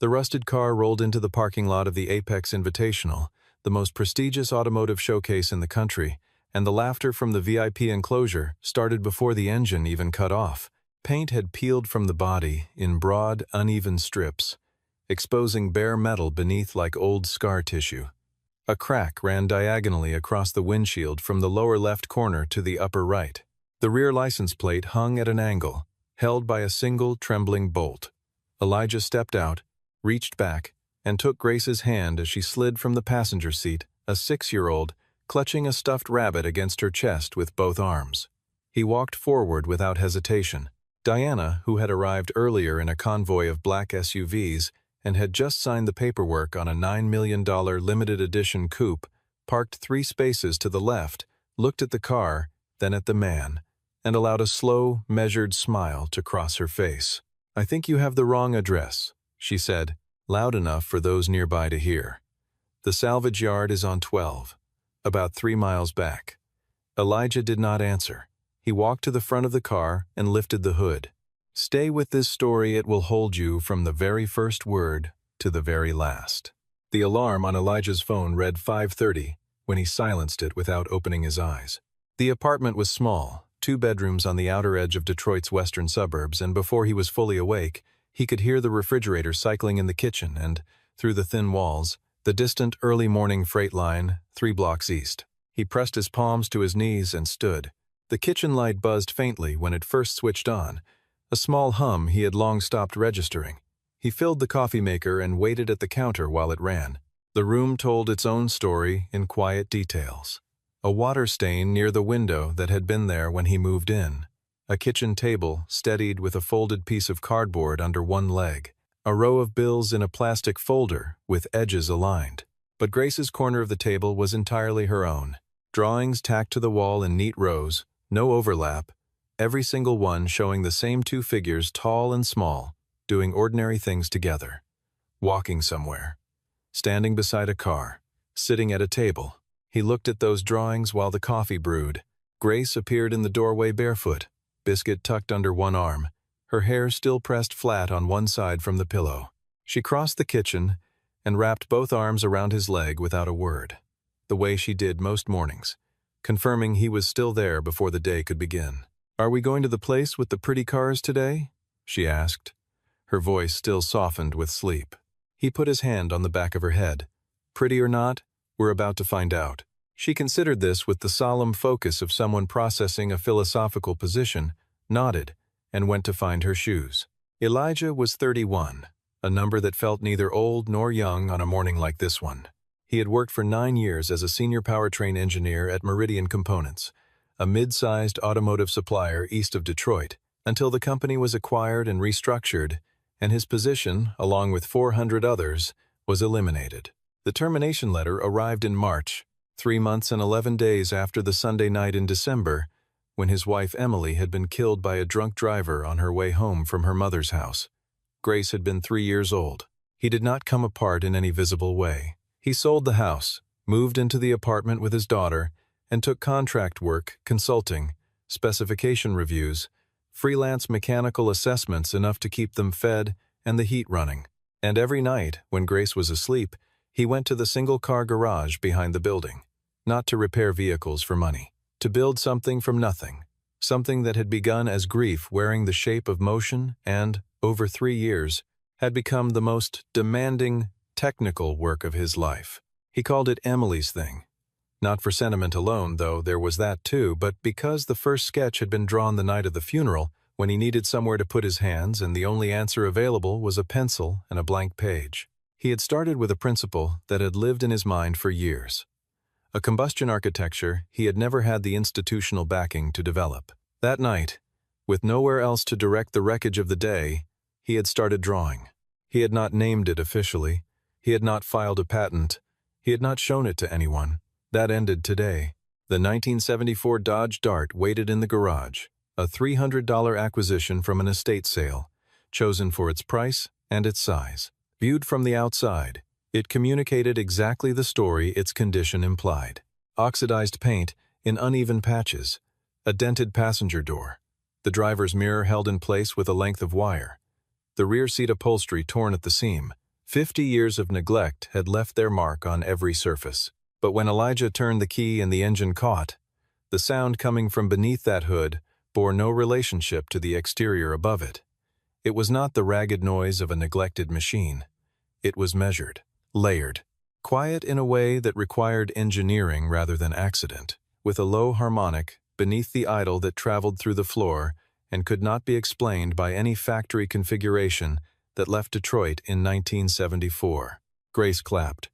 The rusted car rolled into the parking lot of the Apex Invitational, the most prestigious automotive showcase in the country, and the laughter from the VIP enclosure started before the engine even cut off. Paint had peeled from the body in broad, uneven strips, exposing bare metal beneath like old scar tissue. A crack ran diagonally across the windshield from the lower left corner to the upper right. The rear license plate hung at an angle, held by a single trembling bolt. Elijah stepped out, reached back, and took Grace's hand as she slid from the passenger seat, a 6-year-old, clutching a stuffed rabbit against her chest with both arms. He walked forward without hesitation. Diana, who had arrived earlier in a convoy of black SUVs and had just signed the paperwork on a $9 million limited edition coupe, parked 3 spaces to the left, looked at the car, then at the man, and allowed a slow, measured smile to cross her face. "I think you have the wrong address," she said, loud enough for those nearby to hear. "The salvage yard is on 12, about 3 miles back." Elijah did not answer. He walked to the front of the car and lifted the hood. "Stay with this story, it will hold you from the very first word to the very last." The alarm on Elijah's phone read 5:30 when he silenced it without opening his eyes. The apartment was small, 2 bedrooms on the outer edge of Detroit's western suburbs, and before he was fully awake, he could hear the refrigerator cycling in the kitchen and, through the thin walls, the distant early morning freight line 3 blocks east. He pressed his palms to his knees and stood. The kitchen light buzzed faintly when it first switched on, a small hum he had long stopped registering. He filled the coffee maker and waited at the counter while it ran. The room told its own story in quiet details. A water stain near the window that had been there when he moved in. A kitchen table steadied with a folded piece of cardboard under one leg. A row of bills in a plastic folder with edges aligned. But Grace's corner of the table was entirely her own. Drawings tacked to the wall in neat rows, no overlap, every single one showing the same 2 figures, tall and small, doing ordinary things together. Walking somewhere. Standing beside a car. Sitting at a table. He looked at those drawings while the coffee brewed. Grace appeared in the doorway barefoot, biscuit tucked under one arm, her hair still pressed flat on one side from the pillow. She crossed the kitchen and wrapped both arms around his leg without a word, the way she did most mornings, confirming he was still there before the day could begin. "Are we going to the place with the pretty cars today?" she asked, her voice still softened with sleep. He put his hand on the back of her head. "Pretty or not, we're about to find out." She considered this with the solemn focus of someone processing a philosophical position, nodded, and went to find her shoes. Elijah was 31, a number that felt neither old nor young on a morning like this one. He had worked for 9 years as a senior powertrain engineer at Meridian Components, a mid-sized automotive supplier east of Detroit, until the company was acquired and restructured, and his position, along with 400 others, was eliminated. The termination letter arrived in March, 3 months and 11 days after the Sunday night in December, when his wife Emily had been killed by a drunk driver on her way home from her mother's house. Grace had been 3 years old. He did not come apart in any visible way. He sold the house, moved into the apartment with his daughter, and took contract work, consulting, specification reviews, freelance mechanical assessments enough to keep them fed and the heat running. And every night, when Grace was asleep, he went to the single-car garage behind the building, not to repair vehicles for money, to build something from nothing, something that had begun as grief wearing the shape of motion and, over 3 years, had become the most demanding, technical work of his life. He called it Emily's thing. Not for sentiment alone, though there was that too, but because the first sketch had been drawn the night of the funeral, when he needed somewhere to put his hands and the only answer available was a pencil and a blank page. He had started with a principle that had lived in his mind for years. A combustion architecture he had never had the institutional backing to develop. That night, with nowhere else to direct the wreckage of the day, he had started drawing. He had not named it officially. He had not filed a patent. He had not shown it to anyone. That ended today. The 1974 Dodge Dart waited in the garage, a $300 acquisition from an estate sale, chosen for its price and its size. Viewed from the outside, it communicated exactly the story its condition implied. Oxidized paint in uneven patches, a dented passenger door, the driver's mirror held in place with a length of wire, the rear seat upholstery torn at the seam, 50 years of neglect had left their mark on every surface. But when Elijah turned the key and the engine caught, the sound coming from beneath that hood bore no relationship to the exterior above it. It was not the ragged noise of a neglected machine. It was measured, layered, quiet in a way that required engineering rather than accident, with a low harmonic beneath the idle that traveled through the floor and could not be explained by any factory configuration that left Detroit in 1974. Grace clapped.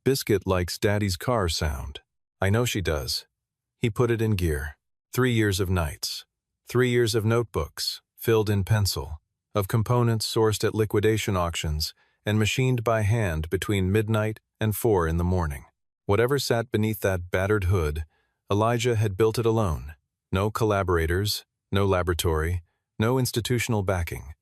"Biscuit likes Daddy's car sound." "I know she does." He put it in gear. 3 years of nights. 3 years of notebooks, filled in pencil, of components sourced at liquidation auctions and machined by hand between midnight and 4 in the morning. Whatever sat beneath that battered hood, Elijah had built it alone. No collaborators, no laboratory, no institutional backing.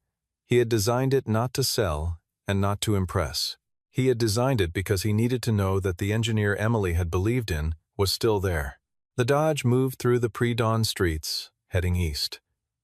He had designed it not to sell and not to impress. He had designed it because he needed to know that the engineer Emily had believed in was still there. The Dodge moved through the pre-dawn streets, heading east.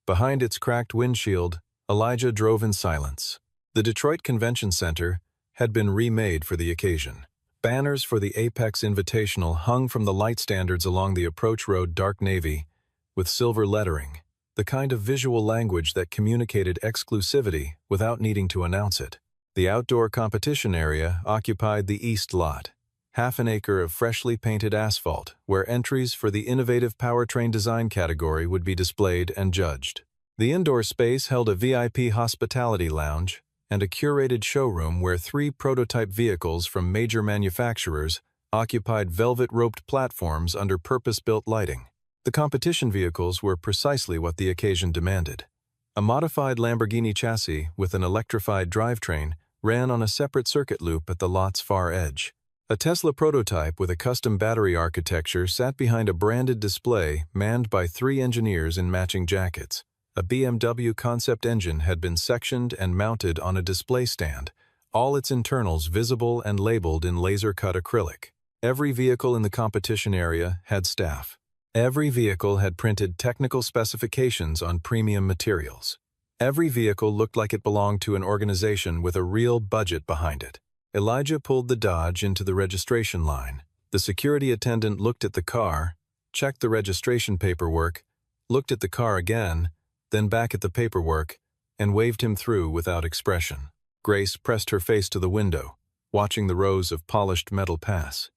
Behind its cracked windshield, Elijah drove in silence. The Detroit Convention Center had been remade for the occasion. Banners for the Apex Invitational hung from the light standards along the approach road dark navy, with silver lettering, the kind of visual language that communicated exclusivity without needing to announce it. The outdoor competition area occupied the east lot, half an acre of freshly painted asphalt, where entries for the innovative powertrain design category would be displayed and judged. The indoor space held a VIP hospitality lounge and a curated showroom where 3 prototype vehicles from major manufacturers occupied velvet-roped platforms under purpose-built lighting. The competition vehicles were precisely what the occasion demanded. A modified Lamborghini chassis with an electrified drivetrain ran on a separate circuit loop at the lot's far edge. A Tesla prototype with a custom battery architecture sat behind a branded display manned by 3 engineers in matching jackets. A BMW concept engine had been sectioned and mounted on a display stand, all its internals visible and labeled in laser-cut acrylic. Every vehicle in the competition area had staff. Every vehicle had printed technical specifications on premium materials. Every vehicle looked like it belonged to an organization with a real budget behind it. Elijah pulled the Dodge into the registration line. The security attendant looked at the car, checked the registration paperwork, looked at the car again, then back at the paperwork, and waved him through without expression. Grace pressed her face to the window, watching the rows of polished metal pass.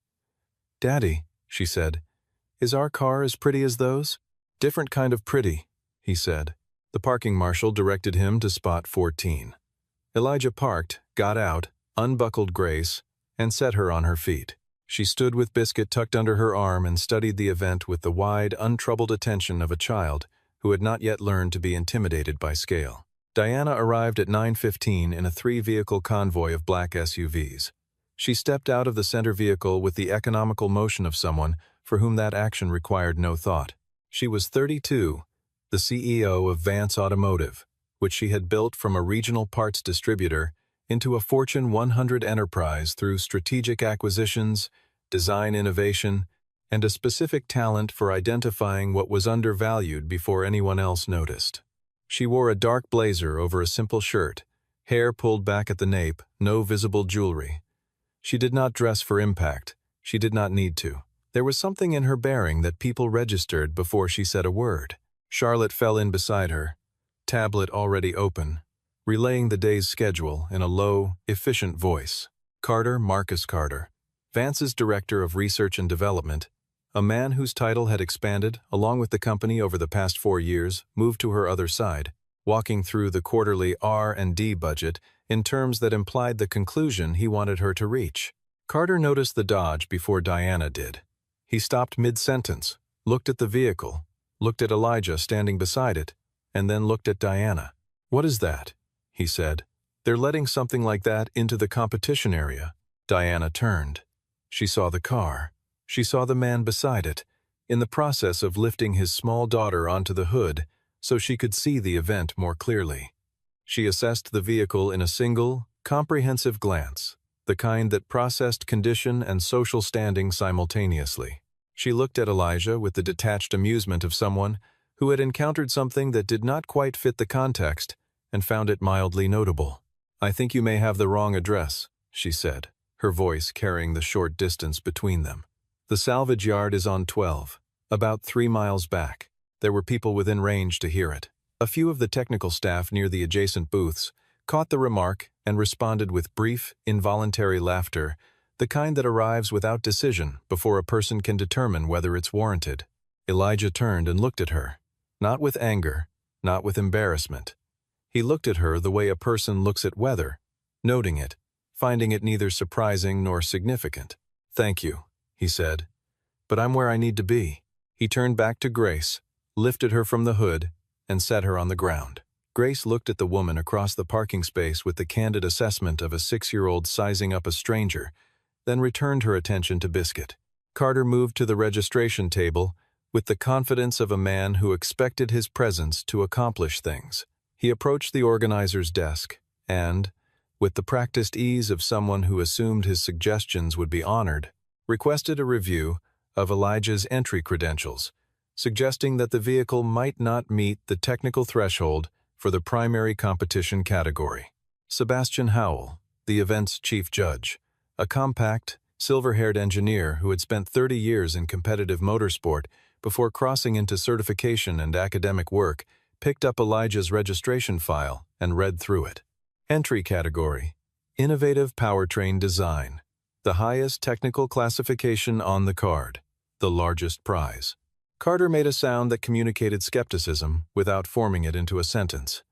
"Daddy," she said, "is our car as pretty as those?" "Different kind of pretty," he said. The parking marshal directed him to spot 14. Elijah parked, got out, unbuckled Grace, and set her on her feet. She stood with Biscuit tucked under her arm and studied the event with the wide, untroubled attention of a child who had not yet learned to be intimidated by scale. Diana arrived at 9:15 in a 3-vehicle convoy of black SUVs. She stepped out of the center vehicle with the economical motion of someone for whom that action required no thought. She was 32, the CEO of Vance Automotive, which she had built from a regional parts distributor into a Fortune 100 enterprise through strategic acquisitions, design innovation, and a specific talent for identifying what was undervalued before anyone else noticed. She wore a dark blazer over a simple shirt, hair pulled back at the nape, no visible jewelry. She did not dress for impact. She did not need to. There was something in her bearing that people registered before she said a word. Charlotte fell in beside her, tablet already open, relaying the day's schedule in a low, efficient voice. Carter, Marcus Carter, Vance's Director of Research and Development, a man whose title had expanded along with the company over the past 4 years, moved to her other side, walking through the quarterly R&D budget in terms that implied the conclusion he wanted her to reach. Carter noticed the Dodge before Diana did. He stopped mid-sentence, looked at the vehicle, looked at Elijah standing beside it, and then looked at Diana. "What is that?" he said. "They're letting something like that into the competition area." Diana turned. She saw the car. She saw the man beside it, in the process of lifting his small daughter onto the hood so she could see the event more clearly. She assessed the vehicle in a single, comprehensive glance, the kind that processed condition and social standing simultaneously. She looked at Elijah with the detached amusement of someone who had encountered something that did not quite fit the context and found it mildly notable. "I think you may have the wrong address," she said, her voice carrying the short distance between them. "The salvage yard is on 12, about 3 miles back." There were people within range to hear it. A few of the technical staff near the adjacent booths caught the remark and responded with brief, involuntary laughter, the kind that arrives without decision before a person can determine whether it's warranted. Elijah turned and looked at her, not with anger, not with embarrassment. He looked at her the way a person looks at weather, noting it, finding it neither surprising nor significant. "Thank you," he said, "but I'm where I need to be." He turned back to Grace, lifted her from the hood, and set her on the ground. Grace looked at the woman across the parking space with the candid assessment of a 6-year-old sizing up a stranger, then returned her attention to Biscuit. Carter moved to the registration table with the confidence of a man who expected his presence to accomplish things. He approached the organizer's desk and, with the practiced ease of someone who assumed his suggestions would be honored, requested a review of Elijah's entry credentials, suggesting that the vehicle might not meet the technical threshold for the primary competition category. Sebastian Howell, the event's chief judge, a compact, silver-haired engineer who had spent 30 years in competitive motorsport before crossing into certification and academic work, picked up Elijah's registration file and read through it. Entry category: Innovative Powertrain Design, the highest technical classification on the card, the largest prize. Carter made a sound that communicated skepticism without forming it into a sentence.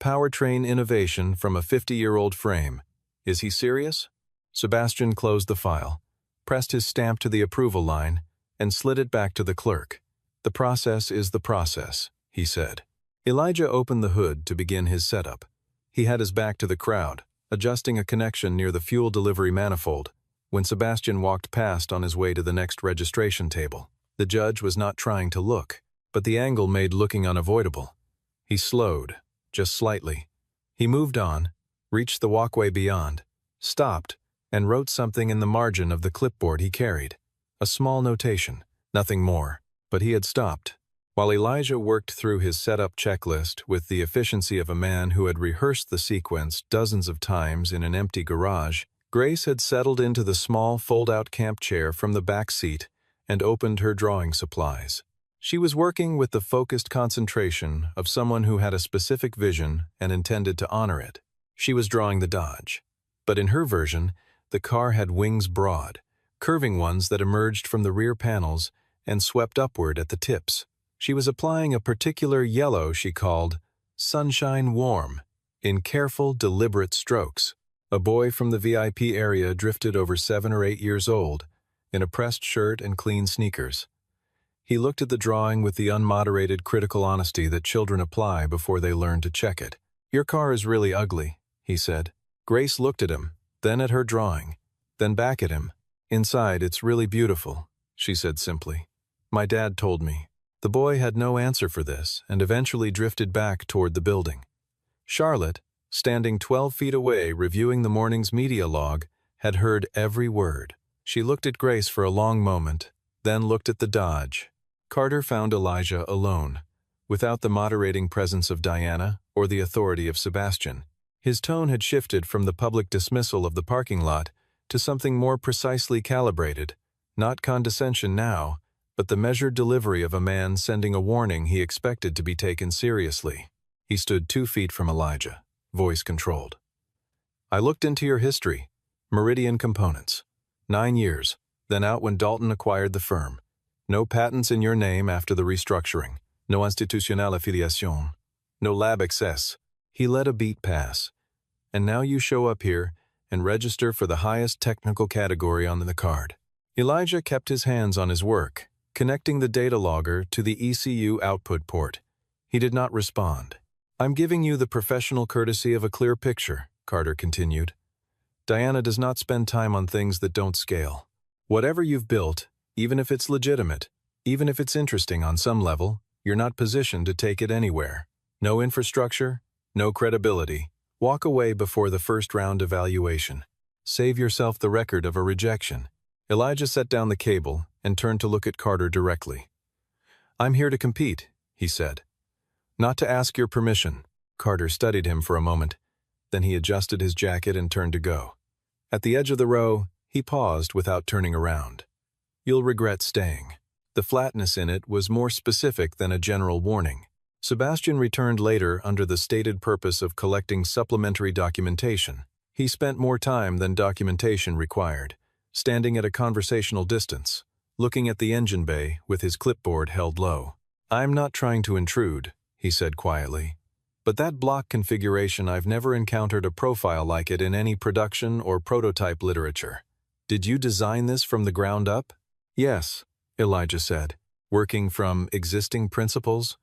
Powertrain innovation from a 50-year-old frame. Is he serious? Sebastian closed the file, pressed his stamp to the approval line, and slid it back to the clerk. "The process is the process," he said. Elijah opened the hood to begin his setup. He had his back to the crowd, adjusting a connection near the fuel delivery manifold, when Sebastian walked past on his way to the next registration table. The judge was not trying to look, but the angle made looking unavoidable. He slowed, just slightly. He moved on, reached the walkway beyond, stopped, and wrote something in the margin of the clipboard he carried. A small notation, nothing more, but he had stopped. While Elijah worked through his setup checklist with the efficiency of a man who had rehearsed the sequence dozens of times in an empty garage, Grace had settled into the small fold-out camp chair from the back seat and opened her drawing supplies. She was working with the focused concentration of someone who had a specific vision and intended to honor it. She was drawing the Dodge, but in her version, the car had wings broad, curving ones that emerged from the rear panels and swept upward at the tips. She was applying a particular yellow she called "sunshine warm" in careful, deliberate strokes. A boy from the VIP area drifted over 7 or 8 years old, in a pressed shirt and clean sneakers. He looked at the drawing with the unmoderated critical honesty that children apply before they learn to check it. "Your car is really ugly," he said. Grace looked at him, then at her drawing, then back at him. "Inside, it's really beautiful," she said simply. "My dad told me." The boy had no answer for this and eventually drifted back toward the building. Charlotte, standing 12 feet away reviewing the morning's media log, had heard every word. She looked at Grace for a long moment, then looked at the Dodge. Carter found Elijah alone, without the moderating presence of Diana or the authority of Sebastian. His tone had shifted from the public dismissal of the parking lot to something more precisely calibrated, not condescension now, but the measured delivery of a man sending a warning he expected to be taken seriously. He stood 2 feet from Elijah, voice controlled. "I looked into your history. Meridian Components. 9 years, then out when Dalton acquired the firm. No patents in your name after the restructuring. No institutionnelle affiliation. No lab access." He let a beat pass. "And now you show up here and register for the highest technical category on the card." Elijah kept his hands on his work, connecting the data logger to the ECU output port. He did not respond. "I'm giving you the professional courtesy of a clear picture," Carter continued. "Diana does not spend time on things that don't scale. Whatever you've built, even if it's legitimate, even if it's interesting on some level, you're not positioned to take it anywhere. No infrastructure, no credibility. Walk away before the first round evaluation. Save yourself the record of a rejection." Elijah set down the cable and turned to look at Carter directly. "I'm here to compete," he said. "Not to ask your permission." Carter studied him for a moment. Then he adjusted his jacket and turned to go. At the edge of the row, he paused without turning around. "You'll regret staying." The flatness in it was more specific than a general warning. Sebastian returned later under the stated purpose of collecting supplementary documentation. He spent more time than documentation required, standing at a conversational distance, looking at the engine bay with his clipboard held low. "I'm not trying to intrude," he said quietly, "but that block configuration, I've never encountered a profile like it in any production or prototype literature. Did you design this from the ground up?" "Yes," Elijah said. "Working from existing principles?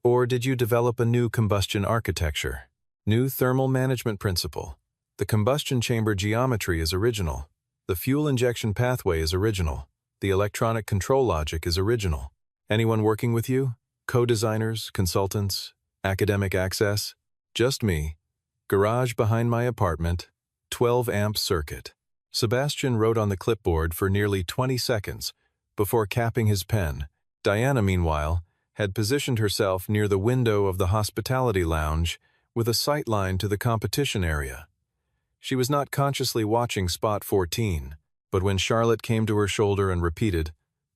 Or did you develop a new combustion architecture? New thermal management principle? The combustion chamber geometry is original. The fuel injection pathway is original. The electronic control logic is original. Anyone working with you? Co-designers, consultants, academic access?" "Just me. Garage behind my apartment, 12-amp circuit." Sebastian wrote on the clipboard for nearly 20 seconds before capping his pen. Diana, meanwhile, had positioned herself near the window of the hospitality lounge with a sightline to the competition area. She was not consciously watching Spot 14, but when Charlotte came to her shoulder and repeated,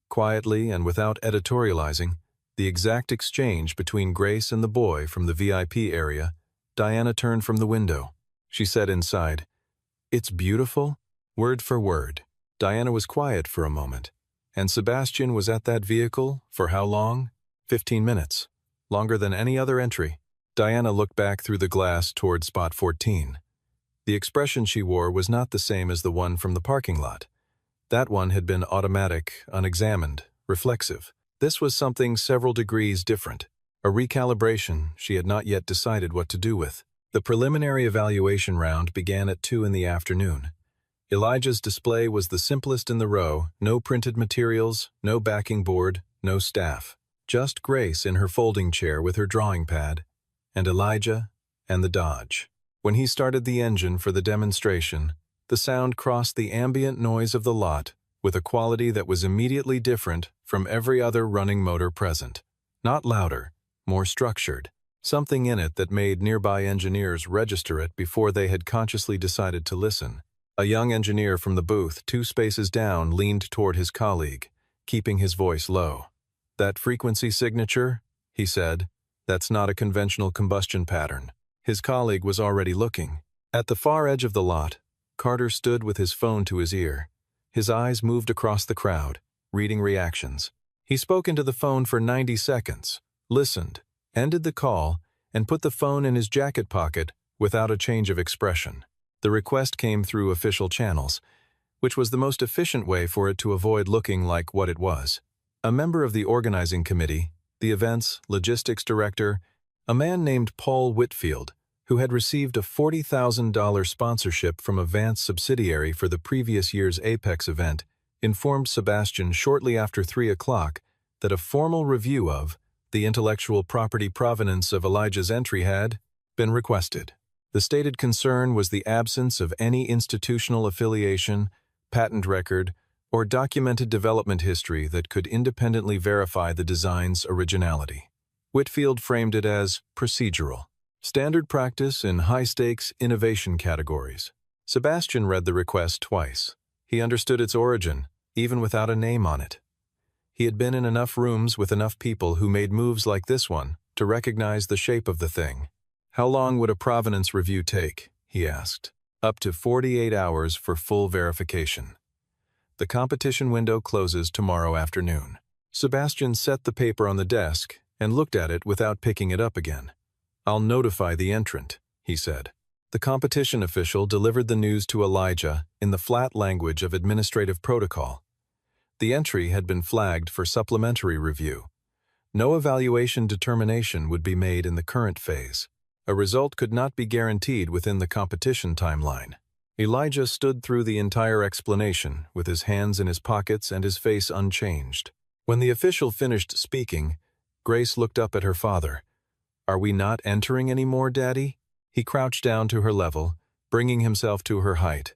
quietly and without editorializing, the exact exchange between Grace and the boy from the VIP area, Diana turned from the window. She said inside, "It's beautiful," word for word. Diana was quiet for a moment, and Sebastian was at that vehicle for how long? 15 minutes. Longer than any other entry. Diana looked back through the glass toward Spot 14. The expression she wore was not the same as the one from the parking lot. That one had been automatic, unexamined, reflexive. This was something several degrees different, a recalibration she had not yet decided what to do with. The preliminary evaluation round began at 2 in the afternoon. Elijah's display was the simplest in the row, no printed materials, no backing board, no staff. Just Grace in her folding chair with her drawing pad, and Elijah and the Dodge. When he started the engine for the demonstration, the sound crossed the ambient noise of the lot with a quality that was immediately different from every other running motor present. Not louder, more structured. Something in it that made nearby engineers register it before they had consciously decided to listen. A young engineer from the booth 2 spaces down leaned toward his colleague, keeping his voice low. "That frequency signature," he said, "that's not a conventional combustion pattern." His colleague was already looking. At the far edge of the lot, Carter stood with his phone to his ear. His eyes moved across the crowd, reading reactions. He spoke into the phone for 90 seconds, listened, ended the call, and put the phone in his jacket pocket without a change of expression. The request came through official channels, which was the most efficient way for it to avoid looking like what it was. A member of the organizing committee, the event's logistics director, a man named Paul Whitfield, who had received a $40,000 sponsorship from a Vance subsidiary for the previous year's Apex event, informed Sebastian shortly after 3 o'clock that a formal review of the intellectual property provenance of Elijah's entry had been requested. The stated concern was the absence of any institutional affiliation, patent record, or documented development history that could independently verify the design's originality. Whitfield framed it as procedural, standard practice in high-stakes innovation categories. Sebastian read the request twice. He understood its origin, even without a name on it. He had been in enough rooms with enough people who made moves like this one to recognize the shape of the thing. "How long would a provenance review take?" he asked. "Up to 48 hours for full verification. The competition window closes tomorrow afternoon." Sebastian set the paper on the desk and looked at it without picking it up again. "I'll notify the entrant," he said. The competition official delivered the news to Elijah in the flat language of administrative protocol. The entry had been flagged for supplementary review. No evaluation determination would be made in the current phase. A result could not be guaranteed within the competition timeline. Elijah stood through the entire explanation with his hands in his pockets and his face unchanged. When the official finished speaking, Grace looked up at her father. "Are we not entering anymore, Daddy?" He crouched down to her level, bringing himself to her height,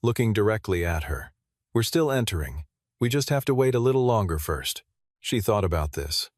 looking directly at her. "We're still entering. We just have to wait a little longer first." She thought about this.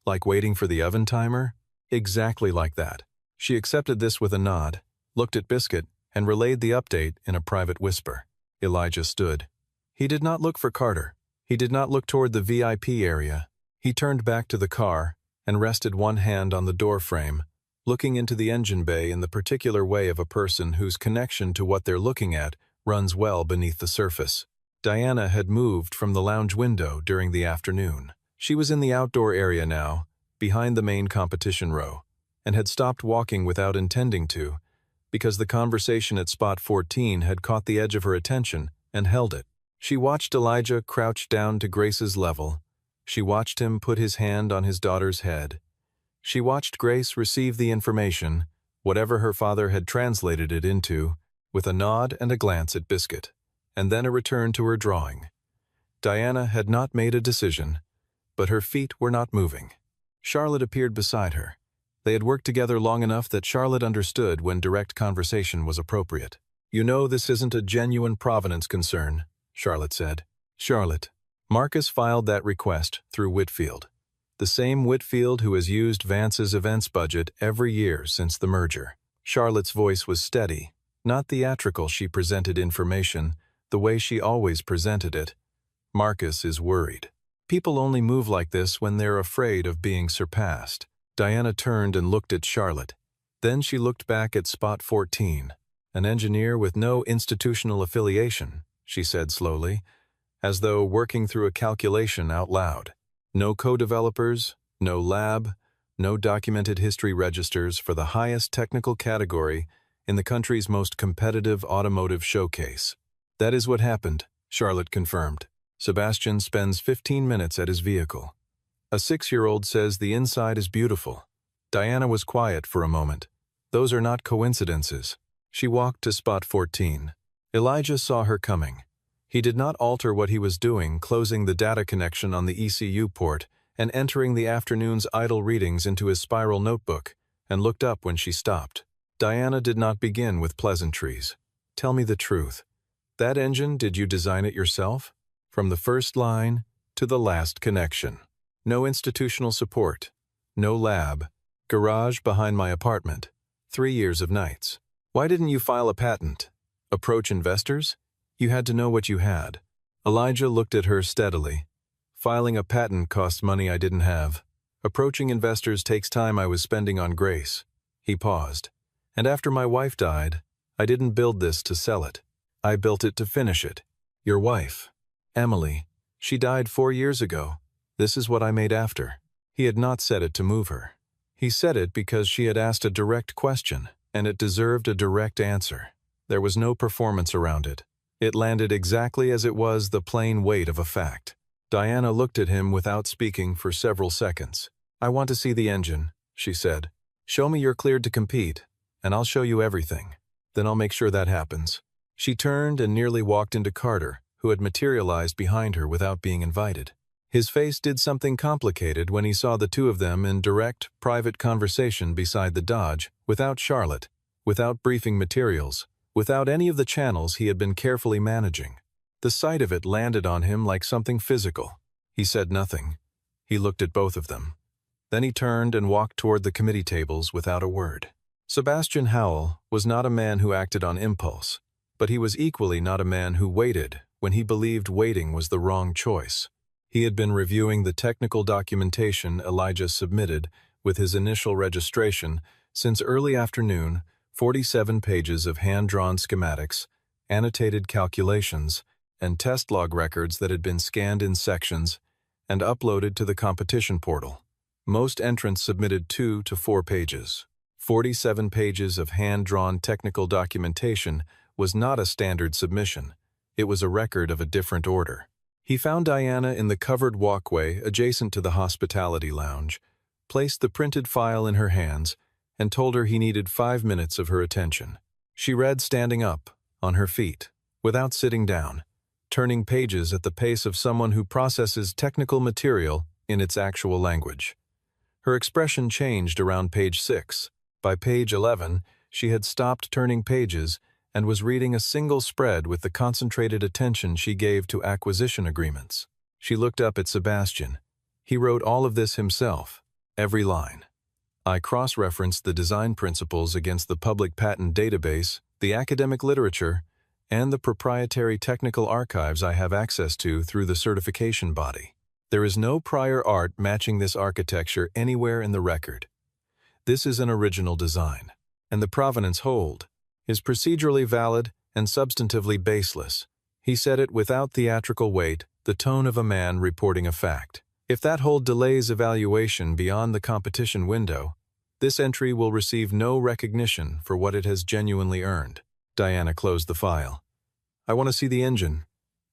Like waiting for the oven timer? Exactly like that. She accepted this with a nod, looked at Biscuit, and relayed the update in a private whisper. Elijah stood. He did not look for Carter. He did not look toward the VIP area. He turned back to the car and rested one hand on the door frame, looking into the engine bay in the particular way of a person whose connection to what they're looking at runs well beneath the surface. Diana had moved from the lounge window during the afternoon. She was in the outdoor area now, behind the main competition row, and had stopped walking without intending to, because the conversation at spot 14 had caught the edge of her attention and held it. She watched Elijah crouch down to Grace's level. She watched him put his hand on his daughter's head. She watched Grace receive the information, whatever her father had translated it into, with a nod and a glance at Biscuit, and then a return to her drawing. Diana had not made a decision, but her feet were not moving. Charlotte appeared beside her. They had worked together long enough that Charlotte understood when direct conversation was appropriate. "You know this isn't a genuine provenance concern," Charlotte said. "Charlotte." Marcus filed that request through Whitfield, the same Whitfield who has used Vance's events budget every year since the merger. Charlotte's voice was steady, not theatrical. She presented information the way she always presented it. "Marcus is worried. People only move like this when they're afraid of being surpassed." Diana turned and looked at Charlotte. Then she looked back at spot 14. "An engineer with no institutional affiliation," she said slowly, as though working through a calculation out loud. "No co-developers, no lab, no documented history registers for the highest technical category in the country's most competitive automotive showcase." "That is what happened," Charlotte confirmed. "Sebastian spends 15 minutes at his vehicle. A 6-year-old says the inside is beautiful." Diana was quiet for a moment. "Those are not coincidences." She walked to spot 14. Elijah saw her coming. He did not alter what he was doing, closing the data connection on the ECU port and entering the afternoon's idle readings into his spiral notebook, and looked up when she stopped. Diana did not begin with pleasantries. "Tell me the truth. That engine, did you design it yourself? From the first line to the last connection. No institutional support. No lab. Garage behind my apartment. 3 years of nights. Why didn't you file a patent? Approach investors? You had to know what you had." Elijah looked at her steadily. "Filing a patent cost money I didn't have. Approaching investors takes time I was spending on Grace." He paused. "And after my wife died, I didn't build this to sell it. I built it to finish it. Your wife, Emily, she died 4 years ago. This is what I made after." He had not said it to move her. He said it because she had asked a direct question, and it deserved a direct answer. There was no performance around it. It landed exactly as it was, the plain weight of a fact. Diana looked at him without speaking for several seconds. "I want to see the engine," she said. "Show me you're cleared to compete, and I'll show you everything. Then I'll make sure that happens." She turned and nearly walked into Carter, who had materialized behind her without being invited. His face did something complicated when he saw the two of them in direct, private conversation beside the Dodge, without Charlotte, without briefing materials, without any of the channels he had been carefully managing. The sight of it landed on him like something physical. He said nothing. He looked at both of them. Then he turned and walked toward the committee tables without a word. Sebastian Howell was not a man who acted on impulse, but he was equally not a man who waited when he believed waiting was the wrong choice. He had been reviewing the technical documentation Elijah submitted with his initial registration since early afternoon, 47 pages of hand-drawn schematics, annotated calculations, and test log records that had been scanned in sections and uploaded to the competition portal. Most entrants submitted 2 to 4 pages. 47 pages of hand-drawn technical documentation was not a standard submission. It was a record of a different order. He found Diana in the covered walkway adjacent to the hospitality lounge, placed the printed file in her hands, and told her he needed 5 minutes of her attention. She read standing up, on her feet, without sitting down, turning pages at the pace of someone who processes technical material in its actual language. Her expression changed around page 6. By page 11, she had stopped turning pages and was reading a single spread with the concentrated attention she gave to acquisition agreements. She looked up at Sebastian. He wrote all of this himself, every line. I cross-referenced the design principles against the public patent database, the academic literature, and the proprietary technical archives I have access to through the certification body. There is no prior art matching this architecture anywhere in the record. This is an original design, and the provenance hold is procedurally valid and substantively baseless. He said it without theatrical weight, the tone of a man reporting a fact. If that hold delays evaluation beyond the competition window, this entry will receive no recognition for what it has genuinely earned. Diana closed the file. I want to see the engine.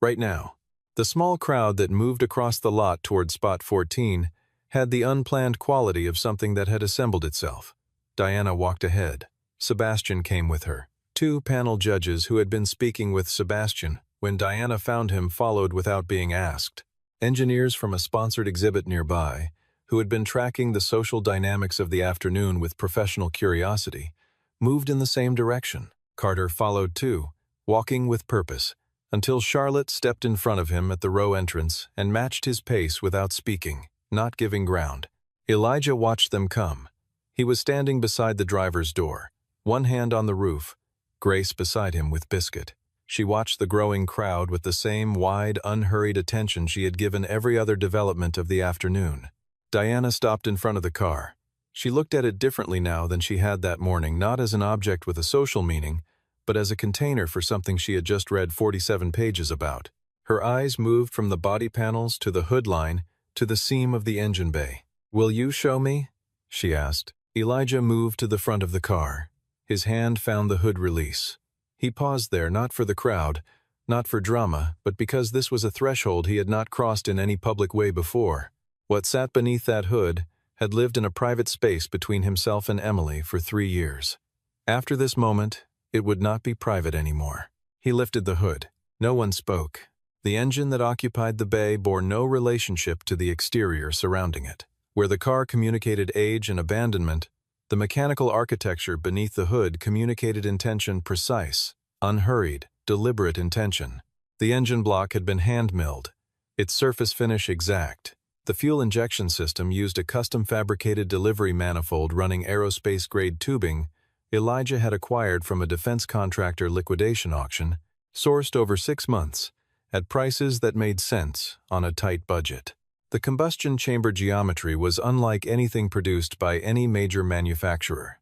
Right now. The small crowd that moved across the lot toward spot 14 had the unplanned quality of something that had assembled itself. Diana walked ahead. Sebastian came with her. Two panel judges who had been speaking with Sebastian when Diana found him followed without being asked. Engineers from a sponsored exhibit nearby, who had been tracking the social dynamics of the afternoon with professional curiosity, moved in the same direction. Carter followed too, walking with purpose, until Charlotte stepped in front of him at the row entrance and matched his pace without speaking, not giving ground. Elijah watched them come. He was standing beside the driver's door, one hand on the roof, Grace beside him with Biscuit. She watched the growing crowd with the same wide, unhurried attention she had given every other development of the afternoon. Diana stopped in front of the car. She looked at it differently now than she had that morning, not as an object with a social meaning, but as a container for something she had just read 47 pages about. Her eyes moved from the body panels to the hood line to the seam of the engine bay. "Will you show me?" she asked. Elijah moved to the front of the car. His hand found the hood release. He paused there not for the crowd, not for drama, but because this was a threshold he had not crossed in any public way before. What sat beneath that hood had lived in a private space between himself and Emily for 3 years. After this moment, it would not be private anymore. He lifted the hood. No one spoke. The engine that occupied the bay bore no relationship to the exterior surrounding it. Where the car communicated age and abandonment, the mechanical architecture beneath the hood communicated intention, precise, unhurried, deliberate intention. The engine block had been hand-milled, its surface finish exact. The fuel injection system used a custom-fabricated delivery manifold running aerospace-grade tubing Elijah had acquired from a defense contractor liquidation auction, sourced over 6 months, at prices that made sense on a tight budget. The combustion chamber geometry was unlike anything produced by any major manufacturer,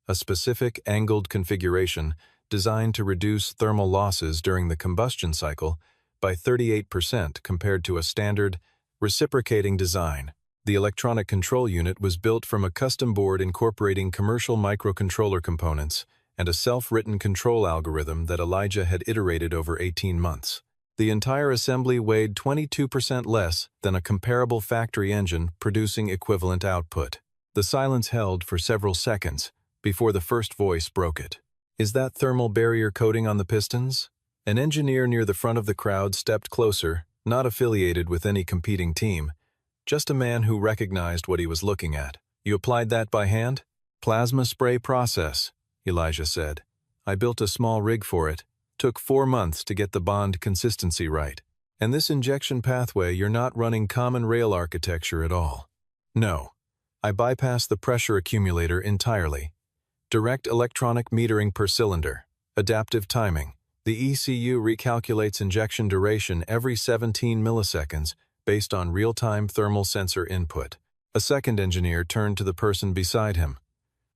a specific angled configuration designed to reduce thermal losses during the combustion cycle by 38% compared to a standard, reciprocating design. The electronic control unit was built from a custom board incorporating commercial microcontroller components and a self-written control algorithm that Elijah had iterated over 18 months. The entire assembly weighed 22% less than a comparable factory engine producing equivalent output. The silence held for several seconds before the first voice broke it. "Is that thermal barrier coating on the pistons?" An engineer near the front of the crowd stepped closer, not affiliated with any competing team, just a man who recognized what he was looking at. "You applied that by hand?" "Plasma spray process," Elijah said. "I built a small rig for it. Took 4 months to get the bond consistency right. And this injection pathway, you're not running common rail architecture at all." "No. I bypassed the pressure accumulator entirely. Direct electronic metering per cylinder. Adaptive timing. The ECU recalculates injection duration every 17 milliseconds based on real-time thermal sensor input." A second engineer turned to the person beside him.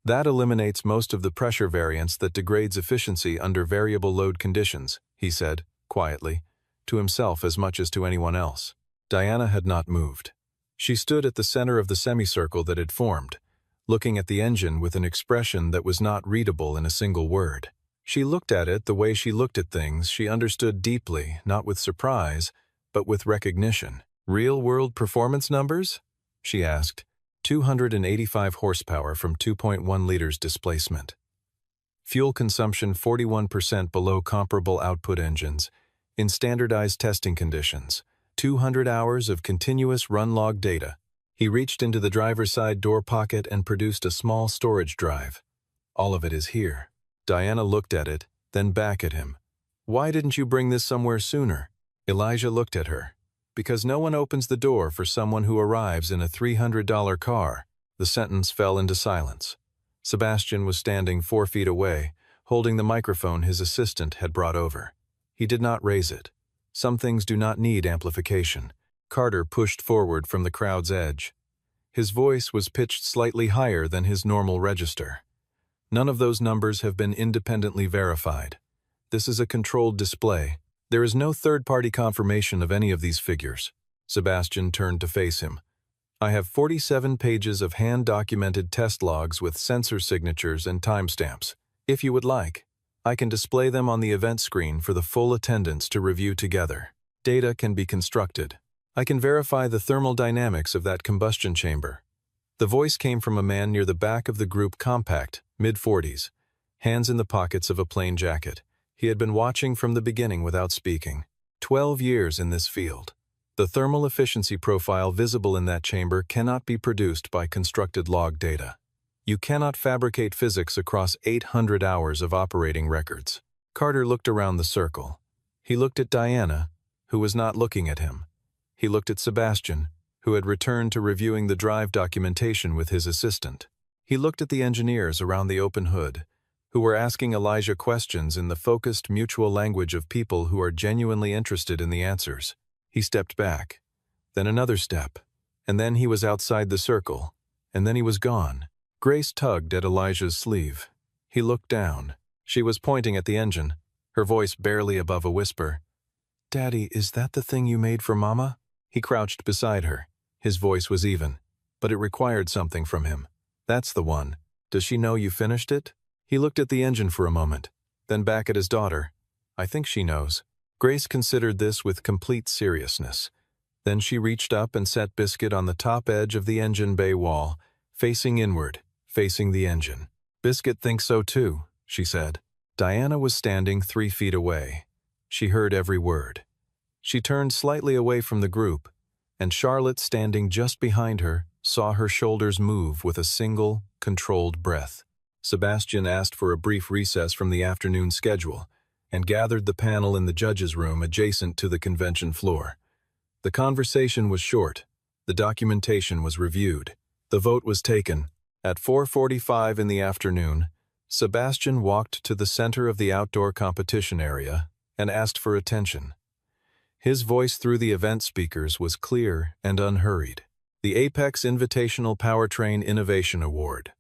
"That eliminates most of the pressure variance that degrades efficiency under variable load conditions," he said, quietly, to himself as much as to anyone else. Diana had not moved. She stood at the center of the semicircle that had formed, looking at the engine with an expression that was not readable in a single word. She looked at it the way she looked at things she understood deeply, not with surprise, but with recognition. "Real-world performance numbers?" she asked. 285 horsepower from 2.1 liters displacement. Fuel consumption 41% below comparable output engines. In standardized testing conditions. 200 hours of continuous run log data. He reached into the driver's side door pocket and produced a small storage drive. "All of it is here." Diana looked at it, then back at him. "Why didn't you bring this somewhere sooner?" Elijah looked at her. "Because no one opens the door for someone who arrives in a $300 car." The sentence fell into silence. Sebastian was standing 4 feet away, holding the microphone his assistant had brought over. He did not raise it. Some things do not need amplification. Carter pushed forward from the crowd's edge. His voice was pitched slightly higher than his normal register. None of those numbers have been independently verified. This is a controlled display. There is no third-party confirmation of any of these figures. Sebastian turned to face him. I have 47 pages of hand-documented test logs with sensor signatures and timestamps. If you would like, I can display them on the event screen for the full attendance to review together. Data can be constructed. I can verify the thermal dynamics of that combustion chamber. The voice came from a man near the back of the group, compact, mid-40s, hands in the pockets of a plain jacket. He had been watching from the beginning without speaking. 12 years in this field. The thermal efficiency profile visible in that chamber cannot be produced by constructed log data. You cannot fabricate physics across 800 hours of operating records. Carter looked around the circle. He looked at Diana, who was not looking at him. He looked at Sebastian, who had returned to reviewing the drive documentation with his assistant. He looked at the engineers around the open hood, who were asking Elijah questions in the focused mutual language of people who are genuinely interested in the answers. He stepped back, then another step, and then he was outside the circle, and then he was gone. Grace tugged at Elijah's sleeve. He looked down. She was pointing at the engine, her voice barely above a whisper. "Daddy, is that the thing you made for Mama?" He crouched beside her. His voice was even, but it required something from him. "That's the one. Does she know you finished it?" He looked at the engine for a moment, then back at his daughter. "I think she knows." Grace considered this with complete seriousness. Then she reached up and set Biscuit on the top edge of the engine bay wall, facing inward, facing the engine. "Biscuit thinks so too," she said. Diana was standing 3 feet away. She heard every word. She turned slightly away from the group, and Charlotte, standing just behind her, saw her shoulders move with a single, controlled breath. Sebastian asked for a brief recess from the afternoon schedule and gathered the panel in the judges' room adjacent to the convention floor. The conversation was short. The documentation was reviewed. The vote was taken. At 4:45 in the afternoon, Sebastian walked to the center of the outdoor competition area and asked for attention. His voice through the event speakers was clear and unhurried. The Apex Invitational Powertrain Innovation Award,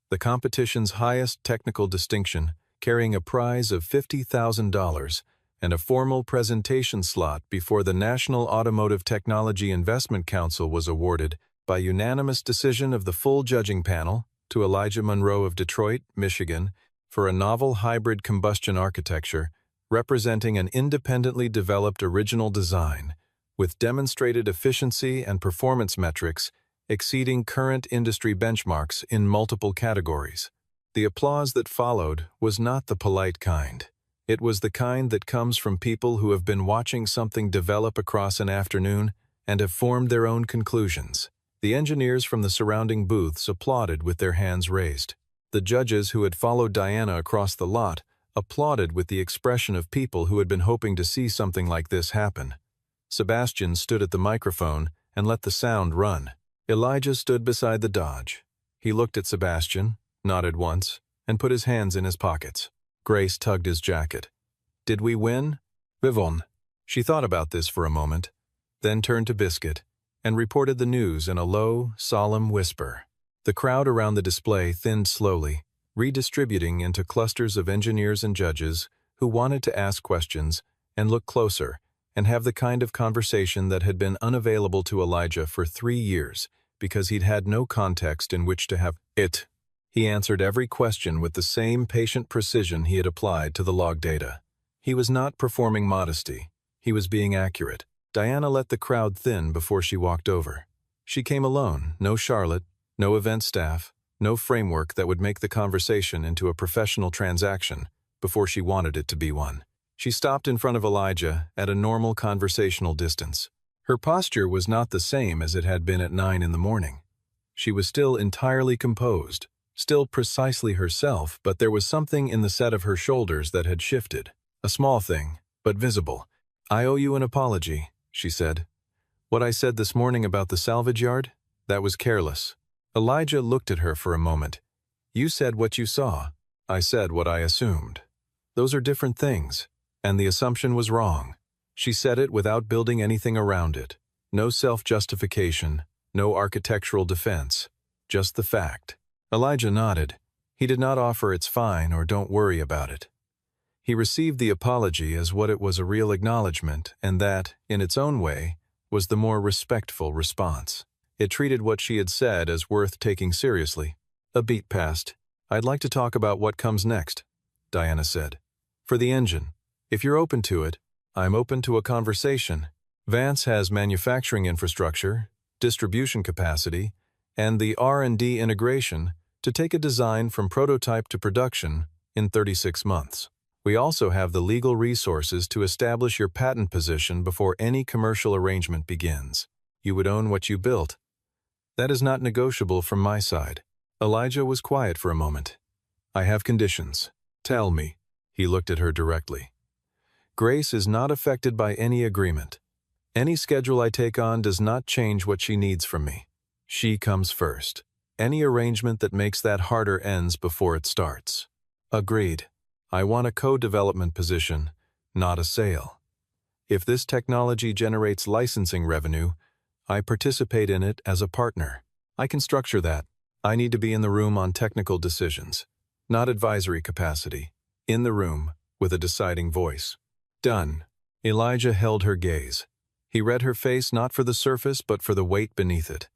the competition's highest technical distinction, carrying a prize of $50,000 and a formal presentation slot before the National Automotive Technology Investment Council, was awarded by unanimous decision of the full judging panel to Elijah Monroe of Detroit, Michigan, for a novel hybrid combustion architecture representing an independently developed original design with demonstrated efficiency and performance metrics exceeding current industry benchmarks in multiple categories. The applause that followed was not the polite kind. It was the kind that comes from people who have been watching something develop across an afternoon and have formed their own conclusions. The engineers from the surrounding booths applauded with their hands raised. The judges who had followed Diana across the lot applauded with the expression of people who had been hoping to see something like this happen. Sebastian stood at the microphone and let the sound run. Elijah stood beside the Dodge. He looked at Sebastian, nodded once, and put his hands in his pockets. Grace tugged his jacket. "Did we win?" "We won." She thought about this for a moment, then turned to Biscuit and reported the news in a low, solemn whisper. The crowd around the display thinned slowly, redistributing into clusters of engineers and judges who wanted to ask questions and look closer and have the kind of conversation that had been unavailable to Elijah for 3 years because he'd had no context in which to have it. He answered every question with the same patient precision he had applied to the log data. He was not performing modesty. He was being accurate. Diana let the crowd thin before she walked over. She came alone, no Charlotte, no event staff, no framework that would make the conversation into a professional transaction before she wanted it to be one. She stopped in front of Elijah at a normal conversational distance. Her posture was not the same as it had been at 9 in the morning. She was still entirely composed, still precisely herself, but there was something in the set of her shoulders that had shifted. A small thing, but visible. "I owe you an apology," she said. "What I said this morning about the salvage yard, that was careless. Elijah looked at her for a moment. You said what you saw. I said what I assumed. Those are different things, and the assumption was wrong. She said it without building anything around it. No self-justification, no architectural defense, just the fact. Elijah nodded. He did not offer "it's fine" or "don't worry about it." He received the apology as what it was, a real acknowledgement, and that, in its own way, was the more respectful response. It treated what she had said as worth taking seriously. A beat passed. "I'd like to talk about what comes next," Diana said. "For the engine. If you're open to it, I'm open to a conversation. Vance has manufacturing infrastructure, distribution capacity, and the R&D integration to take a design from prototype to production in 36 months. We also have the legal resources to establish your patent position before any commercial arrangement begins. You would own what you built. That is not negotiable from my side." Elijah was quiet for a moment. "I have conditions." "Tell me." He looked at her directly. "Grace is not affected by any agreement. Any schedule I take on does not change what she needs from me. She comes first. Any arrangement that makes that harder ends before it starts." "Agreed. I want a co-development position, not a sale. If this technology generates licensing revenue, I participate in it as a partner. I can structure that. I need to be in the room on technical decisions, not advisory capacity. In the room, with a deciding voice." "Done." Elijah held her gaze. He read her face not for the surface but for the weight beneath it.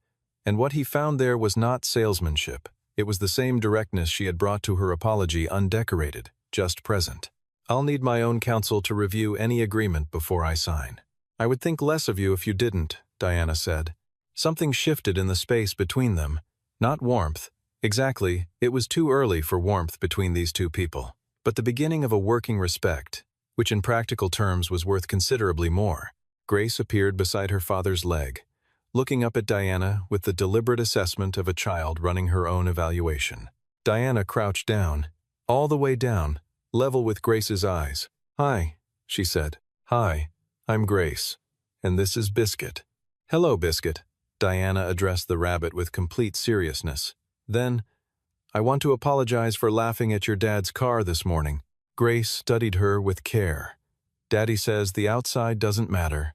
And what he found there was not salesmanship. It was the same directness she had brought to her apology, undecorated, just present. "I'll need my own counsel to review any agreement before I sign." "I would think less of you if you didn't," Diana said. Something shifted in the space between them. Not warmth. Exactly, it was too early for warmth between these two people. But the beginning of a working respect, which in practical terms was worth considerably more. Grace appeared beside her father's leg, looking up at Diana with the deliberate assessment of a child running her own evaluation. Diana crouched down, all the way down, level with Grace's eyes. "Hi," she said. "Hi, I'm Grace, and this is Biscuit." "Hello, Biscuit." Diana addressed the rabbit with complete seriousness. Then, "I want to apologize for laughing at your dad's car this morning." Grace studied her with care. "Daddy says the outside doesn't matter.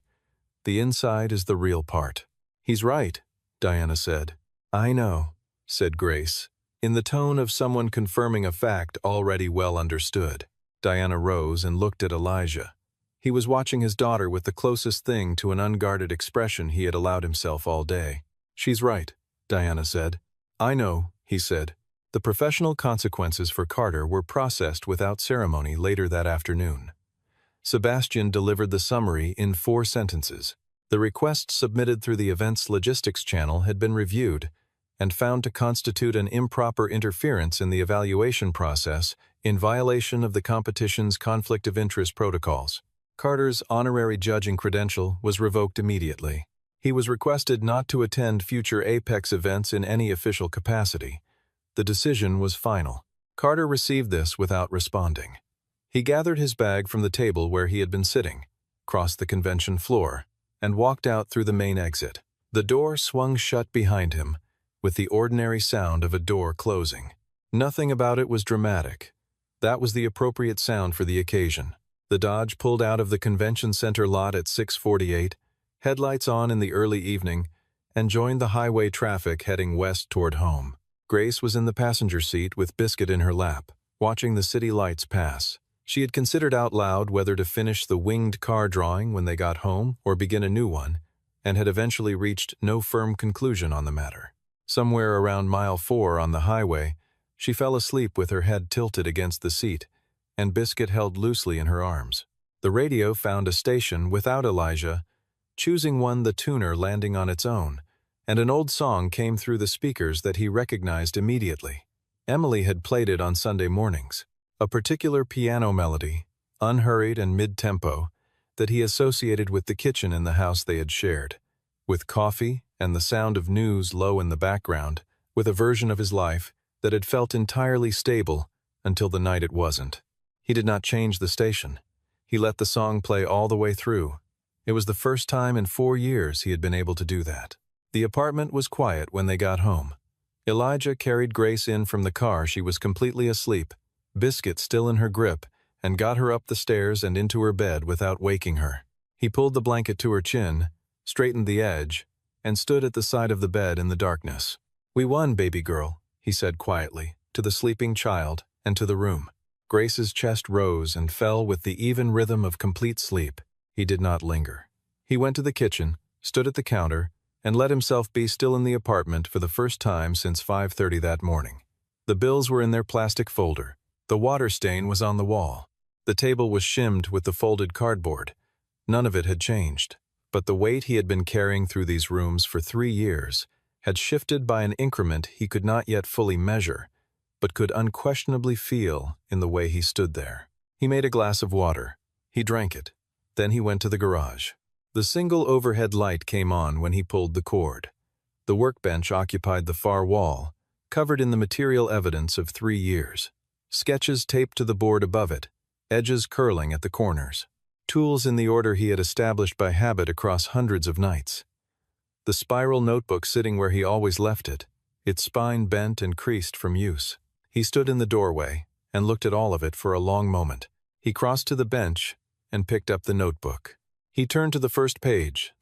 The inside is the real part." "He's right," Diana said. "I know," said Grace, in the tone of someone confirming a fact already well understood. Diana rose and looked at Elijah. He was watching his daughter with the closest thing to an unguarded expression he had allowed himself all day. "She's right," Diana said. "I know," he said. The professional consequences for Carter were processed without ceremony later that afternoon. Sebastian delivered the summary in 4 sentences. The request submitted through the event's logistics channel had been reviewed and found to constitute an improper interference in the evaluation process in violation of the competition's conflict of interest protocols. Carter's honorary judging credential was revoked immediately. He was requested not to attend future Apex events in any official capacity. The decision was final. Carter received this without responding. He gathered his bag from the table where he had been sitting, crossed the convention floor, and walked out through the main exit. The door swung shut behind him, with the ordinary sound of a door closing. Nothing about it was dramatic. That was the appropriate sound for the occasion. The Dodge pulled out of the convention center lot at 6:48, headlights on in the early evening, and joined the highway traffic heading west toward home. Grace was in the passenger seat with Biscuit in her lap, watching the city lights pass. She had considered out loud whether to finish the winged car drawing when they got home or begin a new one, and had eventually reached no firm conclusion on the matter. Somewhere around mile 4 on the highway, she fell asleep with her head tilted against the seat, and Biscuit held loosely in her arms. The radio found a station without Elijah, choosing one the tuner landing on its own, and an old song came through the speakers that he recognized immediately. Emily had played it on Sunday mornings, a particular piano melody, unhurried and mid-tempo, that he associated with the kitchen in the house they had shared. With coffee and the sound of news low in the background, with a version of his life that had felt entirely stable until the night it wasn't. He did not change the station. He let the song play all the way through. It was the first time in 4 years he had been able to do that. The apartment was quiet when they got home. Elijah carried Grace in from the car. She was completely asleep, biscuit still in her grip, and got her up the stairs and into her bed without waking her. He pulled the blanket to her chin, straightened the edge, and stood at the side of the bed in the darkness. "We won, baby girl," he said quietly, to the sleeping child and to the room. Grace's chest rose and fell with the even rhythm of complete sleep. He did not linger. He went to the kitchen, stood at the counter, and let himself be still in the apartment for the first time since 5:30 that morning. The bills were in their plastic folder. The water stain was on the wall. The table was shimmed with the folded cardboard. None of it had changed, but the weight he had been carrying through these rooms for 3 years had shifted by an increment he could not yet fully measure, but could unquestionably feel in the way he stood there. He made a glass of water. He drank it. Then he went to the garage. The single overhead light came on when he pulled the cord. The workbench occupied the far wall, covered in the material evidence of 3 years. Sketches taped to the board above it, edges curling at the corners. Tools in the order he had established by habit across hundreds of nights. The spiral notebook sitting where he always left it, its spine bent and creased from use. He stood in the doorway and looked at all of it for a long moment. He crossed to the bench and picked up the notebook. He turned to the first page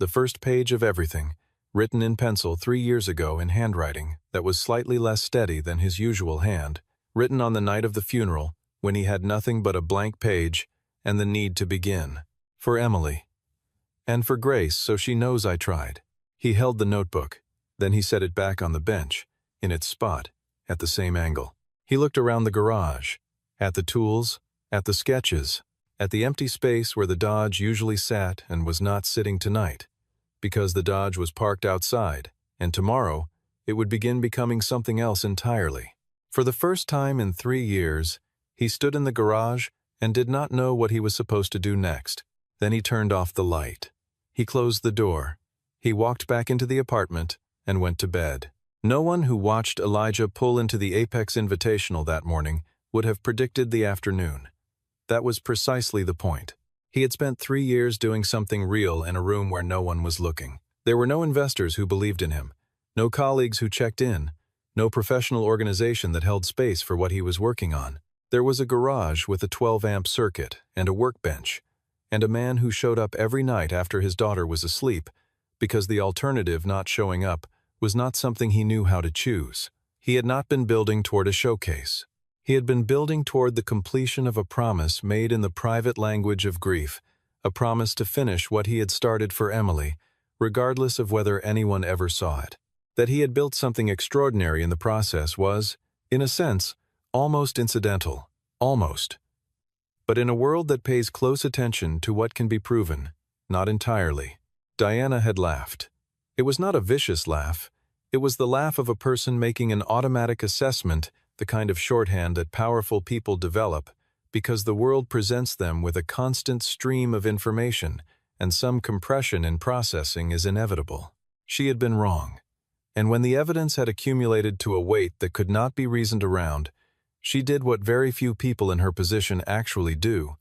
of everything, written in pencil 3 years ago in handwriting that was slightly less steady than his usual hand, written on the night of the funeral when he had nothing but a blank page and the need to begin. "For Emily. And for Grace, so she knows I tried." He held the notebook. Then he set it back on the bench, in its spot, at the same angle. He looked around the garage, at the tools, at the sketches, at the empty space where the Dodge usually sat and was not sitting tonight, because the Dodge was parked outside, and tomorrow it would begin becoming something else entirely. For the first time in 3 years, he stood in the garage and did not know what he was supposed to do next. Then he turned off the light. He closed the door. He walked back into the apartment and went to bed. No one who watched Elijah pull into the Apex Invitational that morning would have predicted the afternoon. That was precisely the point. He had spent 3 years doing something real in a room where no one was looking. There were no investors who believed in him, no colleagues who checked in, no professional organization that held space for what he was working on. There was a garage with a 12-amp circuit and a workbench, and a man who showed up every night after his daughter was asleep, because the alternative, not showing up, was not something he knew how to choose. He had not been building toward a showcase. He had been building toward the completion of a promise made in the private language of grief, a promise to finish what he had started for Emily, regardless of whether anyone ever saw it. That he had built something extraordinary in the process was, in a sense, almost incidental. Almost. But in a world that pays close attention to what can be proven, not entirely. Diana had laughed. It was not a vicious laugh. It was the laugh of a person making an automatic assessment, the kind of shorthand that powerful people develop, because the world presents them with a constant stream of information, and some compression in processing is inevitable. She had been wrong. And when the evidence had accumulated to a weight that could not be reasoned around, she did what very few people in her position actually do.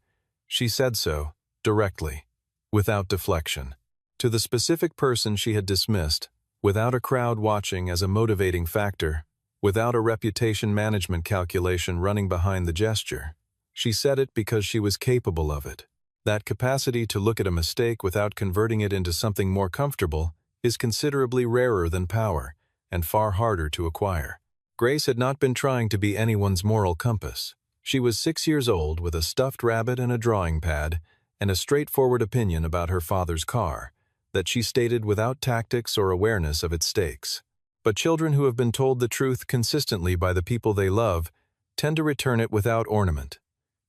She said so, directly, without deflection. To the specific person she had dismissed, without a crowd watching as a motivating factor, without a reputation management calculation running behind the gesture. She said it because she was capable of it. That capacity to look at a mistake without converting it into something more comfortable is considerably rarer than power, and far harder to acquire. Grace had not been trying to be anyone's moral compass. She was 6 years old with a stuffed rabbit and a drawing pad, and a straightforward opinion about her father's car, that she stated without tactics or awareness of its stakes. But children who have been told the truth consistently by the people they love tend to return it without ornament.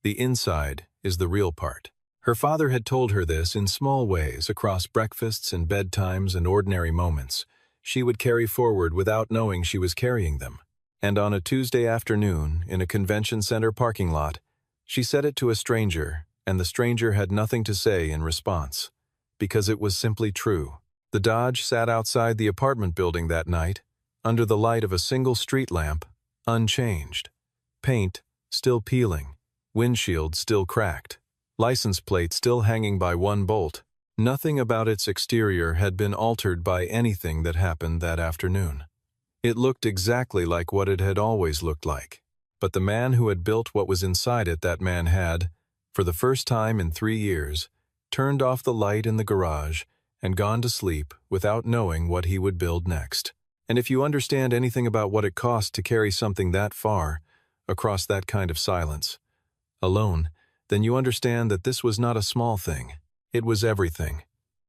The inside is the real part. Her father had told her this in small ways across breakfasts and bedtimes and ordinary moments. She would carry forward without knowing she was carrying them. And on a Tuesday afternoon, in a convention center parking lot, she said it to a stranger, and the stranger had nothing to say in response, because it was simply true. The Dodge sat outside the apartment building that night, under the light of a single street lamp, unchanged. Paint still peeling, windshield still cracked, license plate still hanging by one bolt. Nothing about its exterior had been altered by anything that happened that afternoon. It looked exactly like what it had always looked like. But the man who had built what was inside it, that man had, for the first time in 3 years, turned off the light in the garage and gone to sleep without knowing what he would build next. And if you understand anything about what it cost to carry something that far, across that kind of silence, alone, then you understand that this was not a small thing. It was everything.